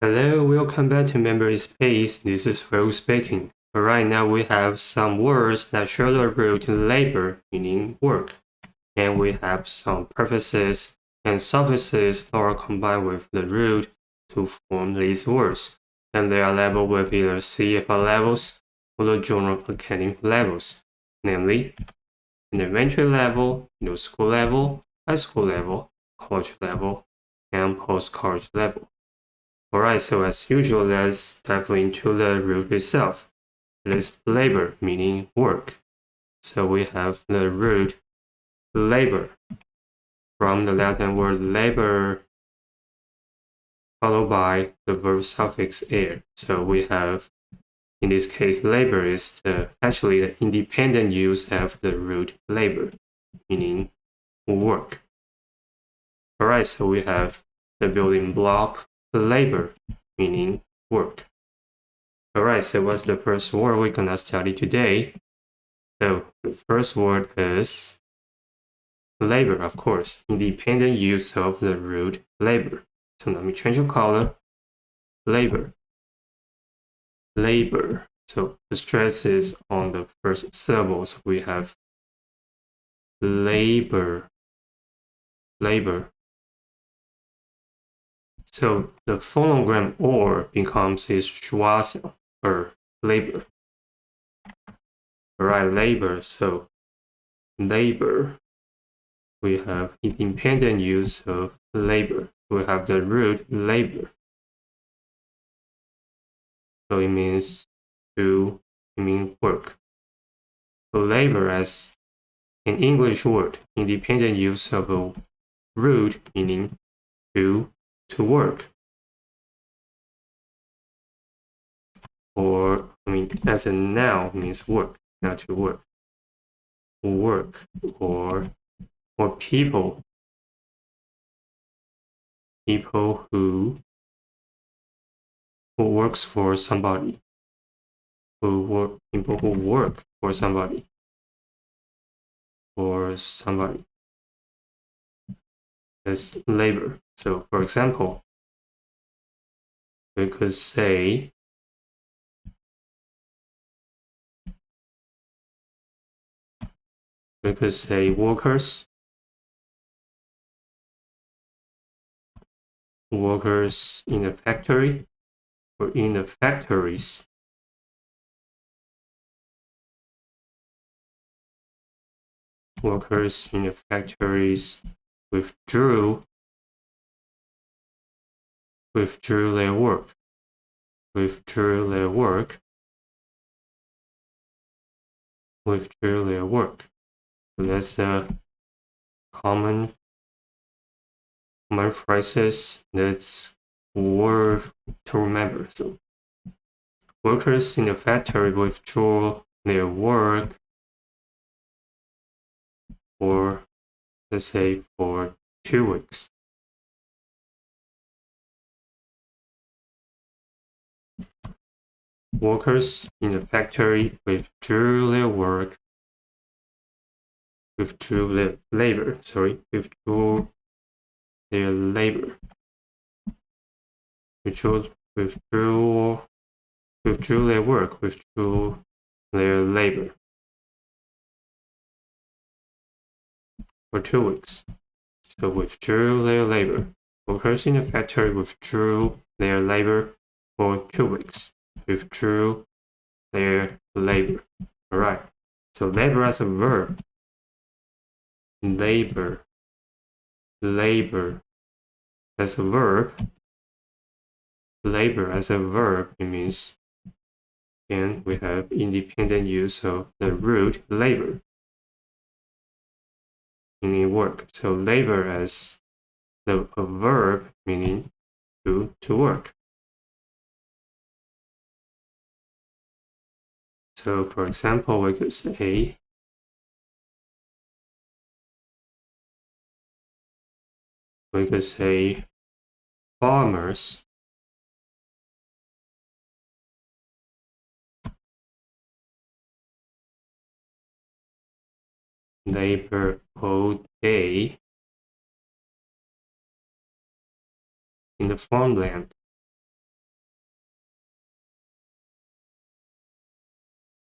Hello, welcome back to Memory Space. This is Phil speaking. Right now we have some words that share the root labor, meaning work. And we have some prefixes and suffixes that are combined with the root to form these words. And they are labeled with either CFL levels or the general academic levels, namely elementary level, middle school level, high school level, college level, and post-college level. Alright, so as usual, let's dive into the root itself. It is labor, meaning work. So we have the root labor from the Latin word labor, followed by the verb suffix er. So we have, in this case, labor is actually the independent use of the root labor, meaning work. Alright, so we have the building block labor, meaning work. Alright, so what's the first word we're gonna study today? So the first word is labor, of course, independent use of the root labor. So let me change the color. Labor. Labor. So the stress is on the first syllable. So we have labor. Labor. So the phonogram or becomes a schwa sound, or labor. Alright, labor. So labor. We have independent use of labor. We have the root labor. So it means to, it means work. So labor as an English word, independent use of a root meaning to work. Or, as a noun means work, not to work. Work or people. People who works for somebody. People who work for somebody. For somebody. As labor. So for example, we could say workers in a factory or in the factories. Workers in the factories withdrew their work. Withdrew their work. So that's a common phrases that's worth to remember. So workers in the factory withdrew their work for, let's say, for 2 weeks. Workers in the factory withdrew their labor. Withdrew their work, withdrew their labor for 2 weeks. So withdrew their labor. Workers in the factory withdrew their labor for 2 weeks. Withdrew their labor. Alright. So labor as a verb. Labor as a verb. Labor as a verb, it means, and we have independent use of the root labor, meaning work. So labor as a verb, meaning to work. So for example, we could say farmers labor all day in the farmland.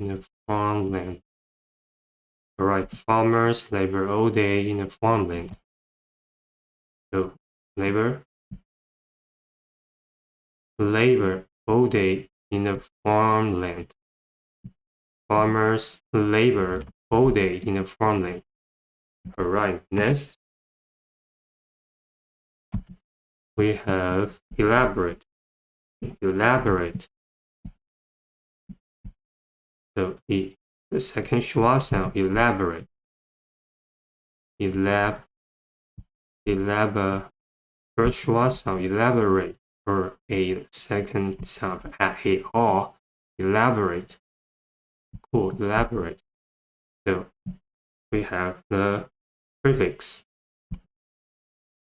in the farmland. Alright, farmers labor all day in the farmland. So, labor all day in the farmland. Farmers labor all day in the farmland. Alright, next we have elaborate. Elaborate. So the second schwa sound, elaborate. First schwa sound, elaborate, or a second sound of a or, elaborate. Cool, elaborate. So we have the prefix.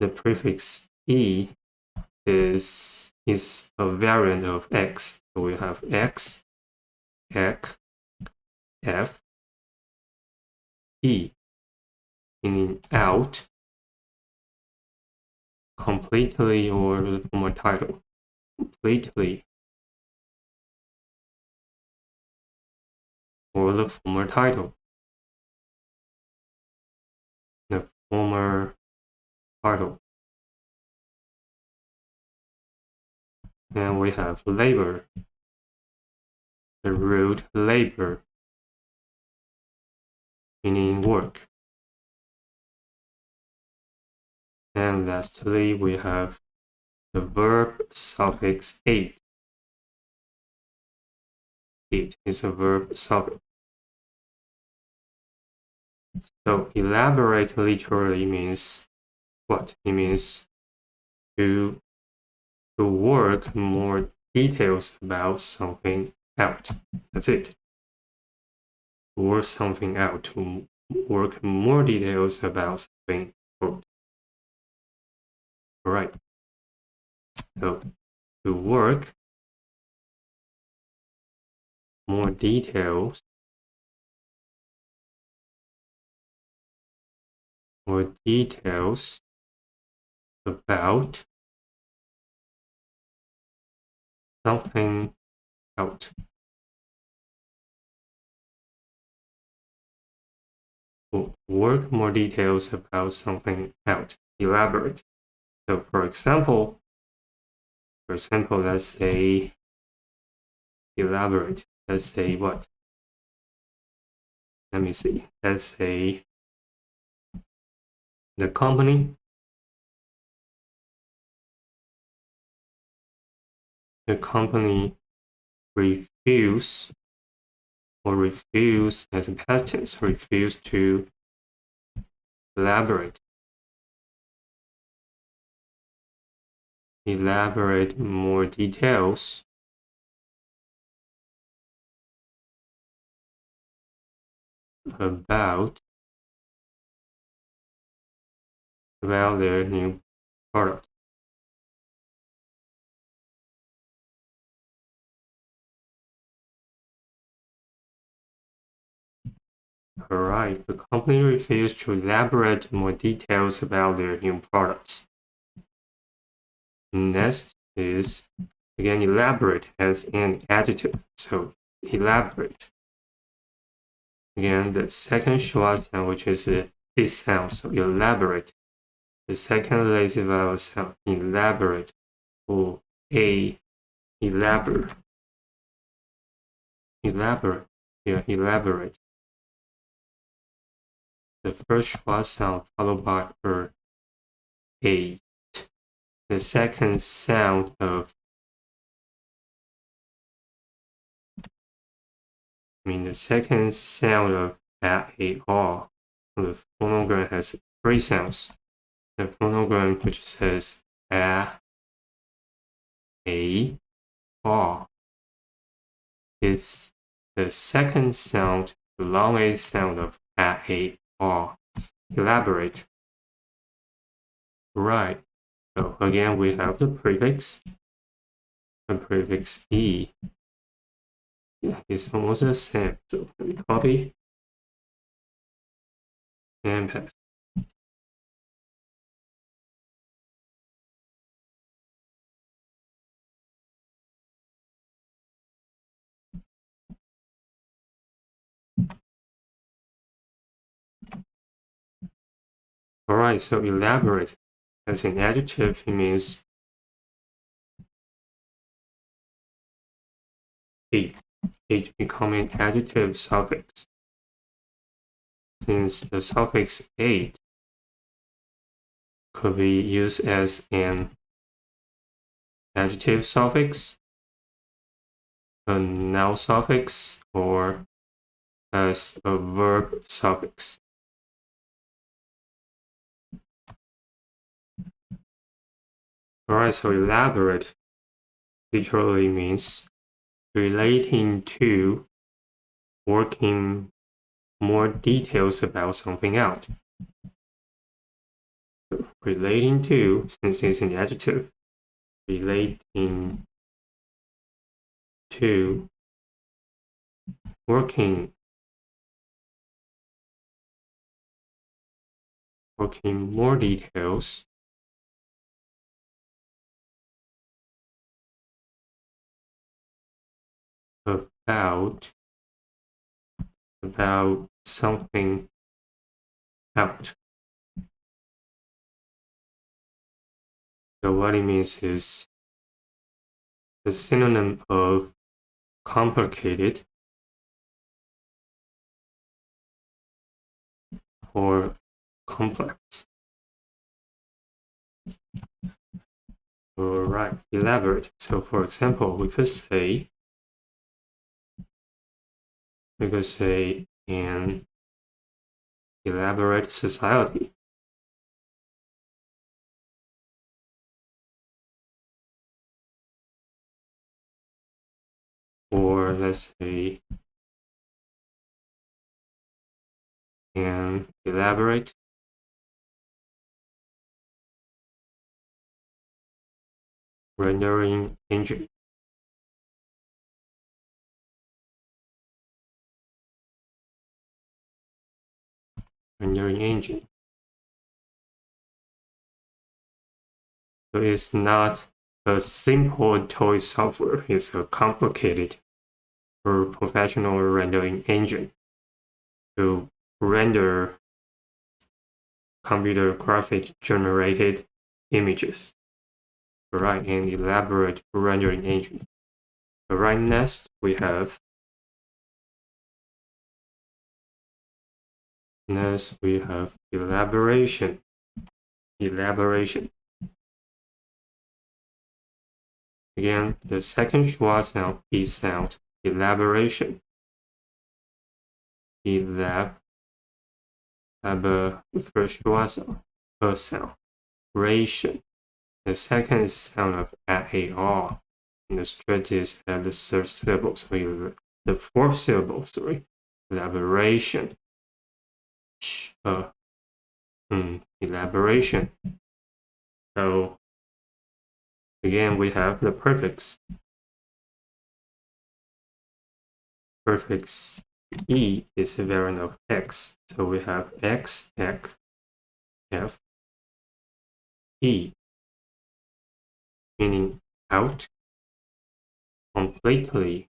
The prefix e is a variant of x. So we have x, ek, f, e, meaning out, completely, or the former title. Completely, or the former title. The former title. And we have labor. The root labor, meaning work. And lastly, we have the verb suffix ate. It is a verb suffix. So elaborate literally means what? It means to work more details about something out. That's it. Work something out, to work more details about something out. Alright. So to work more details about something out. Work more details about something out. Elaborate. So for example, let's say elaborate. Let's say what? Let me see. Let's say the company refuse as a past tense, refuse to elaborate more details about their new product. Alright, the company refused to elaborate more details about their new products. Next is, again, elaborate as an adjective. So elaborate. Again, the second schwa sound, which is a sound, so elaborate. The second lazy vowel sound, elaborate, or elaborate. Yeah, elaborate. The first schwa sound followed by a. The second sound of the a-r. The phonogram has three sounds. The phonogram which says a, r is the second sound, the long a sound of a, r. Elaborate. Right. So again, we have the prefix. The prefix e. Yeah, it's almost the same. So let me copy and paste. Alright, so elaborate. As an adjective, it means it becoming adjective suffix. Since the suffix ate could be used as an adjective suffix, a noun suffix, or as a verb suffix. Alright, so elaborate literally means relating to, working more details about something out. Relating to, since it's an adjective, relating to, working more details about something out. So what it means is the synonym of complicated or complex. Alright, elaborate. So for example, we could say an elaborate society. Or let's say an elaborate rendering engine. Rendering engine. So it's not a simple toy software, it's a complicated or professional rendering engine to render computer graphic generated images. Right, an elaborate rendering engine. Right next we have elaboration. Elaboration. Again, the second schwa sound, E sound, elaboration. The first schwa sound, A sound, ration. The second sound of AR, and the stretch is at the third syllable, so the fourth syllable, elaboration. Elaboration. So again, we have the prefix. Prefix E is a variant of X. So we have X, Ek, F, E, meaning out, completely,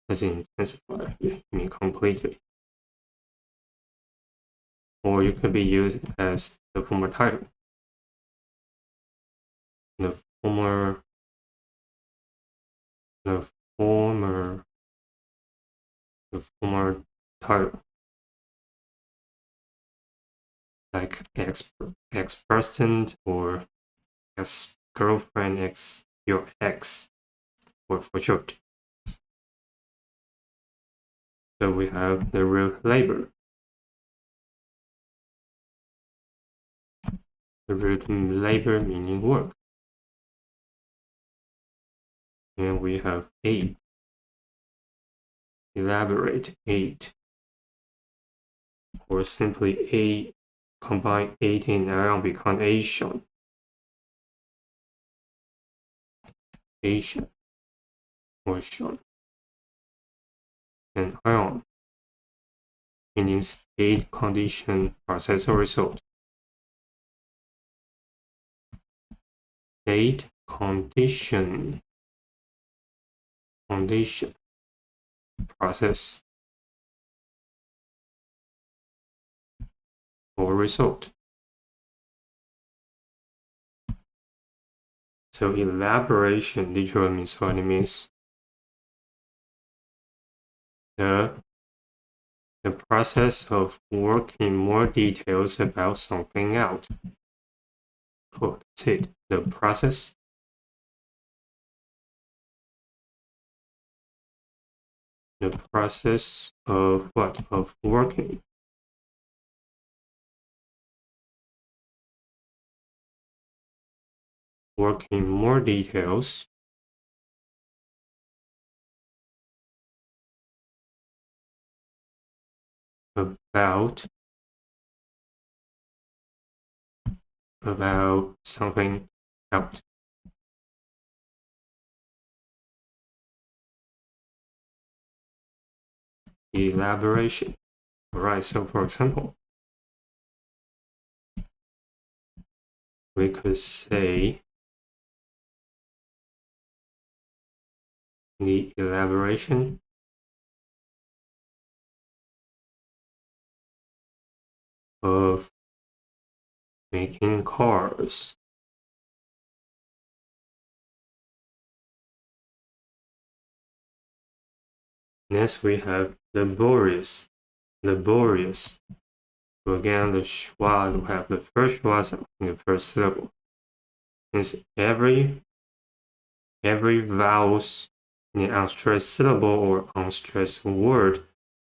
as in intensifier, meaning completely. Or you could be used as the former title. The former title, like ex-person or ex-girlfriend, your ex, or for short. So we have the root labor. The root labor meaning work. And we have 8. Elaborate 8. Or simply 8, combine 8 and ion become Asian. Asian or Sean. And ion meaning state, condition, process, or result. State, condition, process, or result. So elaboration literally means what it means. The process of working more details about something out. Cool, that's it. The process. The process of what? Of working. Working more details about something out. Elaboration. Alright, so for example, we could say the elaboration of making cars. Next, we have laborious. Laborious. So again, the schwa will have the first schwa sound in the first syllable. Since every vowels in an unstressed syllable or unstressed word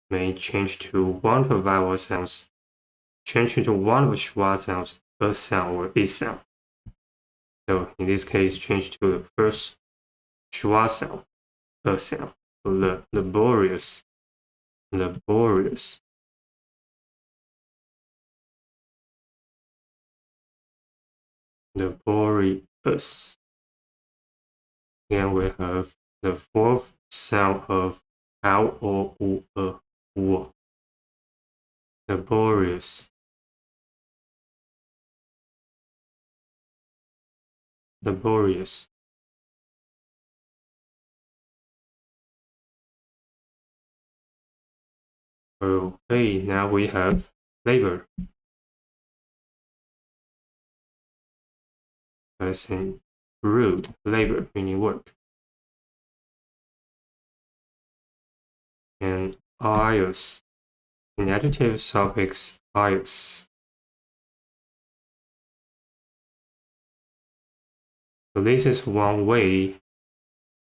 may change to one of the vowel sounds, change into one of the schwa sounds, a sound or a sound. So in this case, change to the first schwa sound, a sound. So laborious, laborious. Laborious. Then we have the fourth sound of ow or u. Laborious. Laborious. Okay, now we have labor. As in rude, labor meaning work. And ious, an adjective suffix ious. So this is one way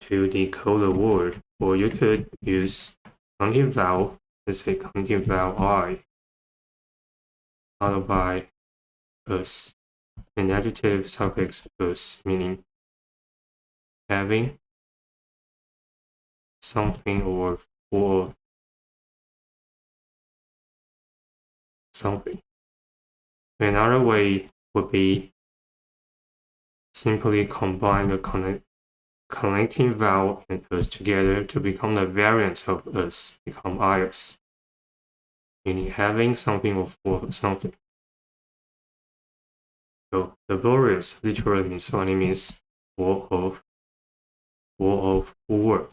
to decode a word, or you could use cognative vowel, let's say cognative vowel I, followed by us, an adjective suffix us, meaning having something or for something. Another way would be simply combine the connecting vowel and us together to become the variant of us, become ious, meaning having something or for something. So laborious literally means only means for of work.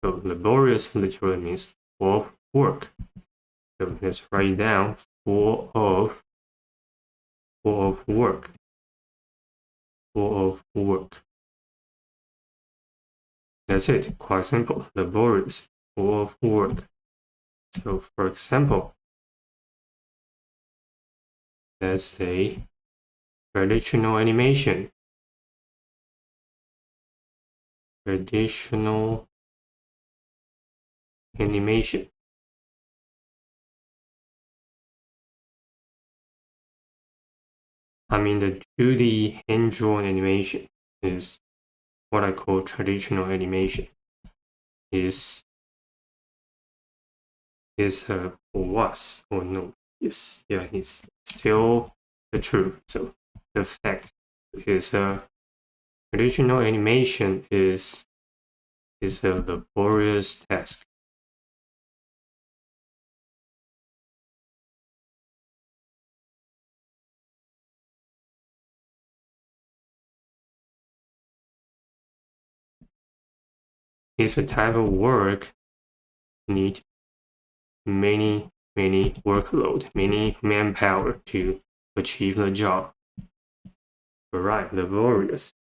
So laborious literally means for work. So let's write it down, for of work. For of work. That's it, quite simple. Laborious, full of work. So for example, let's say traditional animation. Traditional animation. I mean, the 2D hand-drawn animation is what I call traditional animation. Is was or no? Yes, yeah, it's still the truth. So the fact is, traditional animation is a laborious task. It's a type of work need many many workload, many manpower to achieve the job. Alright, laborious.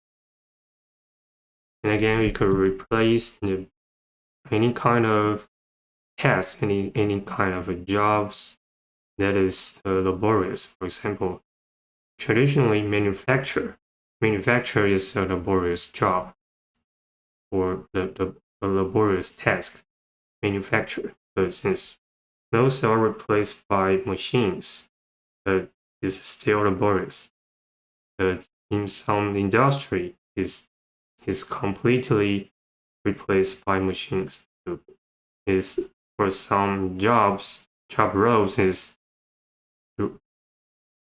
And again, you could replace any kind of task, any kind of jobs that is laborious. For example, traditionally manufacture is a laborious job, or the laborious task, manufacture. But since most are replaced by machines, but it's still laborious. But in some industry, is completely replaced by machines. So is for some job roles is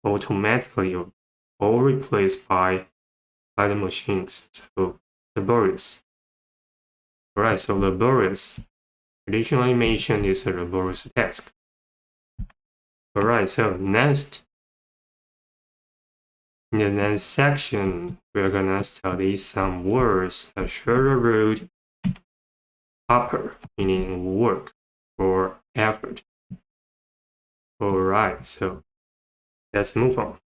automatically all replaced by the machines. So laborious. Alright, so laborious. Traditionally mentioned is a laborious task. Alright, so next, in the next section, we're gonna study some words that shorter root upper, meaning work or effort. Alright, so let's move on.